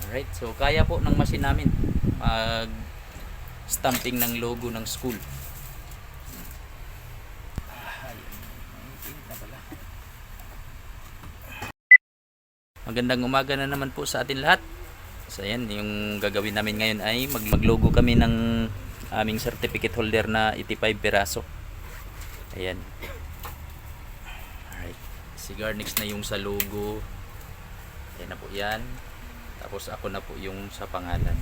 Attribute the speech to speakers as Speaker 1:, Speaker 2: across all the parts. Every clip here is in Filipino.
Speaker 1: Alright, so kaya po ng machine namin mag stamping ng logo ng school. Magandang umaga na naman po sa atin lahat. So ayan, yung gagawin namin ngayon ay maglogo kami ng aming certificate holder na 85 piraso. Ayan. Alright, si Garnix na yung sa logo. Ayan na po yan. Tapos ako na po yung sa pangalan.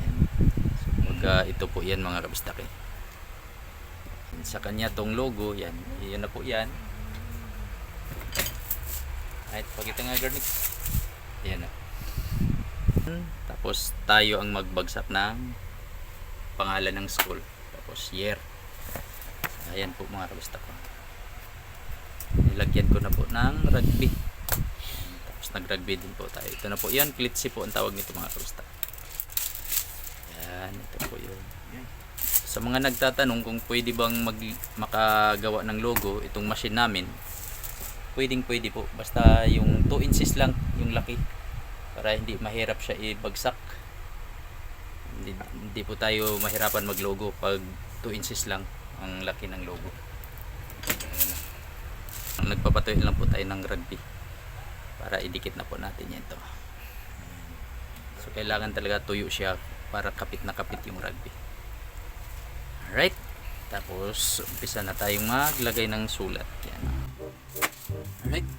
Speaker 1: Ayan. So, ito po yan mga kabistake. Sa kanya tong logo, yan. Yan na po yan. Alright, pakita nga Garnix. Ayan na. Tapos tayo ang magbagsak ng pangalan ng school. Tapos year. Ayan po mga kabistake. Nilagyan ko na po ng rugby. Nag-rugby din po tayo. Ito na po yan, klitsi po ang tawag nito mga karusta. Yan, ito po yun. Sa mga nagtatanong kung pwede bang makagawa ng logo itong machine namin, pwede po. Basta yung 2 inches lang yung laki para hindi mahirap siya ibagsak. Hindi po tayo mahirapan maglogo pag 2 inches lang ang laki ng logo. Nagpapatuloy lang po tayo ng rugby para idikit na po natin yan to. So kailangan talaga tuyo siya para kapit na kapit yung rugby. Alright, tapos umpisa na tayong maglagay ng sulat. Yan. Alright.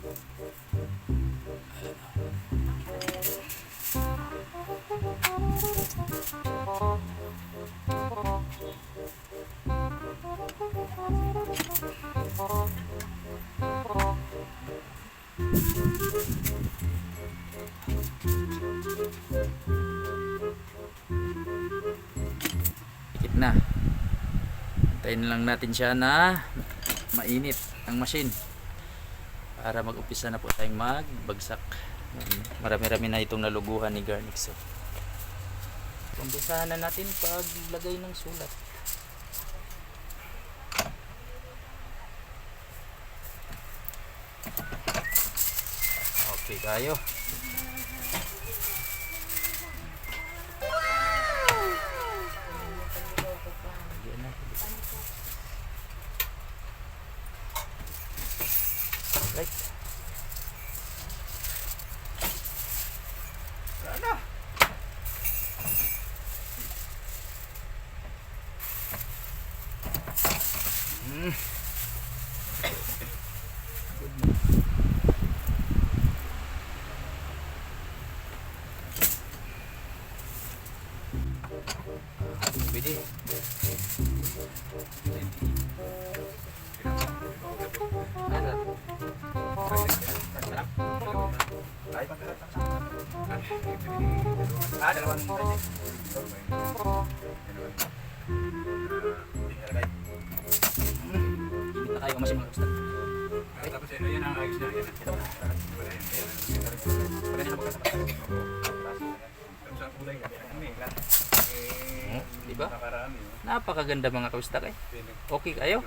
Speaker 1: Dikit na. Antayin lang natin siya na mainit ang machine para mag-umpisa na po tayong magbagsak. Marami-rami na itong naluguhan ni Garnix. Umpisahan na natin paglagay ng sulat. Okay tayo. Right. Sana. Pwede.
Speaker 2: Dalawang project.
Speaker 1: Init na tayo ang machine mga kabista.
Speaker 2: Tapos yan ang ayos na yan. Pwede na magkasama. Tapos ang kulay ka.
Speaker 1: Diba?
Speaker 2: Nakarami.
Speaker 1: Napakaganda mga kabista kay. Okay kayo?